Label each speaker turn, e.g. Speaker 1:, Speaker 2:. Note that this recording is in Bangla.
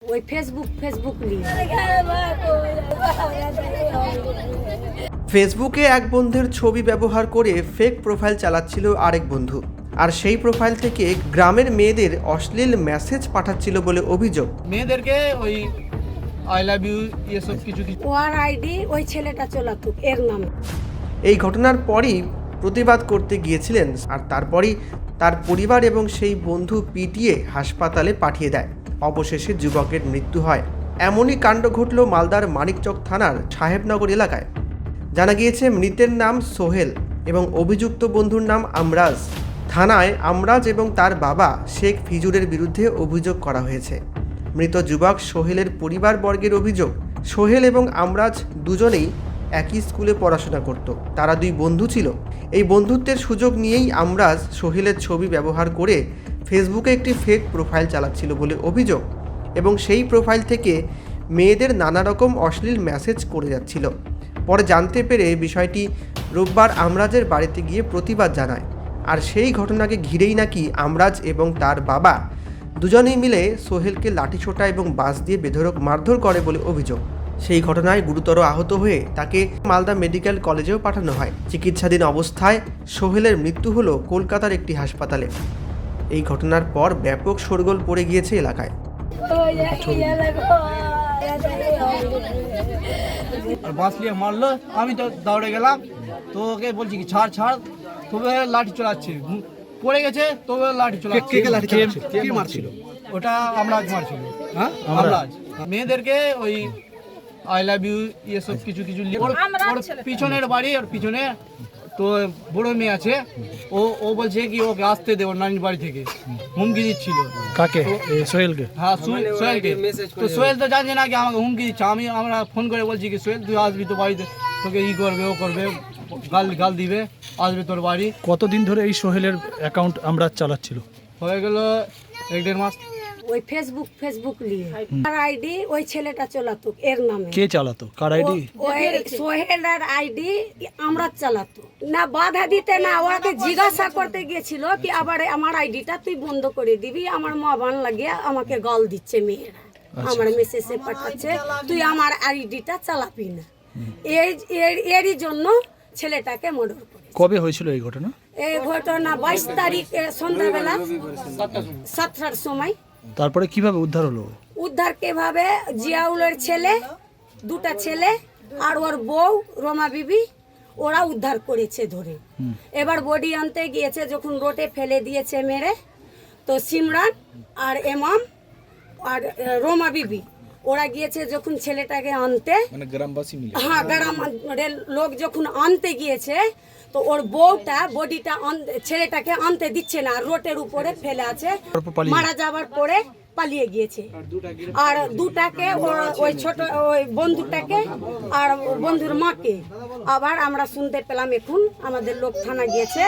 Speaker 1: ওই ফেসবুক নিয়ে
Speaker 2: ফেসবুকে এক বন্ধুর ছবি ব্যবহার করে ফেক প্রোফাইল চালাচ্ছিল আরেক বন্ধু, আর সেই প্রোফাইল থেকে গ্রামের মেয়েদের অশ্লীল মেসেজ পাঠাচ্ছিল বলে অভিযোগ।
Speaker 3: মেয়েদেরকে ওই আই লাভ ইউ এসব কিছু
Speaker 1: ওর আইডি ওই ছেলেটা চালাতো এর নামে।
Speaker 2: এই ঘটনার পরই প্রতিবাদ করতে গিয়েছিলেন, আর তারপরই তার পরিবার এবং সেই বন্ধু পিটিয়ে হাসপাতালে পাঠিয়ে দেয়। অবশেষে যুবকের মৃত্যু হয়। এমনই কাণ্ড ঘটল মালদার মানিকচক থানার সাহেবনগর এলাকায়। জানা গিয়েছে মৃতের নাম সোহেল এবং অভিযুক্ত বন্ধুর নাম আমরাজ। থানায় আমরাজ এবং তার বাবা শেখ ফিজুরের বিরুদ্ধে অভিযোগ করা হয়েছে। মৃত যুবক সোহেলের পরিবারবর্গের অভিযোগ, সোহেল এবং আমরাজ দুজনেই একই স্কুলে পড়াশোনা করত। তারা দুই বন্ধু ছিল। এই বন্ধুত্বের সুযোগ নিয়েই আমরাজ সোহেলের ছবি ব্যবহার করে ফেসবুকে একটি ফেক প্রোফাইল চালাচ্ছিল বলে অভিযোগ, এবং সেই প্রোফাইল থেকে মেয়েদের নানা রকম অশ্লীল মেসেজ করে যাচ্ছিল। পরে জানতে পেরে বিষয়টি রোববার আমরাজের বাড়িতে গিয়ে প্রতিবাদ জানায়। আর সেই ঘটনাকে ঘিরেই নাকি আমরাজ এবং তার বাবা দুজনেই মিলে সোহেলকে লাঠিসোঁটা এবং বাঁশ দিয়ে বেধড়ক মারধর করে বলে অভিযোগ। সেই ঘটনায় গুরুতর আহত হয়ে তাকে মালদা মেডিকেল কলেজেও পাঠানো হয়। চিকিৎসাধীন অবস্থায় সোহেলের মৃত্যু হলো কলকাতার একটি হাসপাতালে। এই ঘটনার পর ব্যাপক শোরগোল পড়ে গিয়েছে এলাকায়।
Speaker 3: আর বাঁশ নিয়ে মারলো, আমি তো দৌড়ে গেলাম, তো ওকে বলছি কি ছাড় ছাড়, তবে লাঠি চলাচ্ছে, পড়ে গেছে তবে লাঠি চলাচ্ছে।
Speaker 4: কে মারছিল?
Speaker 3: ওটা আমরাজ মারছিল। হ্যাঁ, আমরাজ মেয়েদেরকে ওই আই লাভ ইউ এসব কিছু ওর পিছনের বাড়ি, ওর পিছনে তো বড় মেয়ে আছে, ও বলছে কি ওকে আসতে দেবো নানির বাড়ি থেকে, হুমকি দিচ্ছিল।
Speaker 4: কাকে? সোহেলকে?
Speaker 3: হ্যাঁ, সোহেলকে। তো সোহেল তো জানছে না কি আমাকে হুমকি দিচ্ছে। আমরা ফোন করে বলছি কি সোহেল তুই আসবি তো বাড়িতে, তোকে ই করবে ও করবে, গাল দিবে, আসবে তোর বাড়ি।
Speaker 4: কতদিন ধরে এই সোহেলের অ্যাকাউন্ট আমরা চালাচ্ছিল?
Speaker 3: হয়ে গেল 1-1.5 মাস।
Speaker 1: ওই ফেসবুক নিয়ে আর আইডি ওই ছেলেটা চালাতো এর নামে।
Speaker 4: কে চালাতো? কার আইডি?
Speaker 1: ওই সোহেলের আইডি আমরা চালাতো না, বাধা দিতে না, ওকে জিজ্ঞাসা করতে গিয়েছিল কি আবার আমার আইডিটা তুই বন্ধ করে দিবি, আমার মা বান লাগিয়ে আমাকে গাল দিচ্ছে মেয়েরা, আমার মেসেজে পাঠাচ্ছে তুই আমার আইডিটা চালাবি না। এরই জন্য ছেলেটাকে মার্ডার করে।
Speaker 4: কবে হয়েছিল এই ঘটনা?
Speaker 1: এই ঘটনা 22 তারিখ সন্ধ্যাবেলা 7টার সময়।
Speaker 4: তারপরে কিভাবে উদ্ধার হলো?
Speaker 1: উদ্ধার কিভাবে, জিয়াউলের ছেলে, দুটা ছেলে আর ওর বউ রমা বিবি, ওরা উদ্ধার করেছে ধরে। এবার বডি আনতে গিয়েছে, যখন রোডে ফেলে দিয়েছে মেরে, তো সিমরান আর এমাম আর রমা বিবি ওরা গিয়েছে যখন ছেলেটাকে আনতে, মানে গ্রামবাসী মিলে, হ্যাঁ গ্রামের লোক যখন আনতে গিয়েছে, তো ওর বউটা বডিটা ছেলেটাকে আনতে দিচ্ছে না, রোডের উপরে ফেলে আছে, মারা যাওয়ার পরে পালিয়ে গিয়েছে। আর দুটাকে ওই ছোট ওই বন্ধুটাকে আর বন্ধুর মাকে আবার আমরা শুনতে পেলাম, এখন আমাদের লোক থানা গিয়েছে।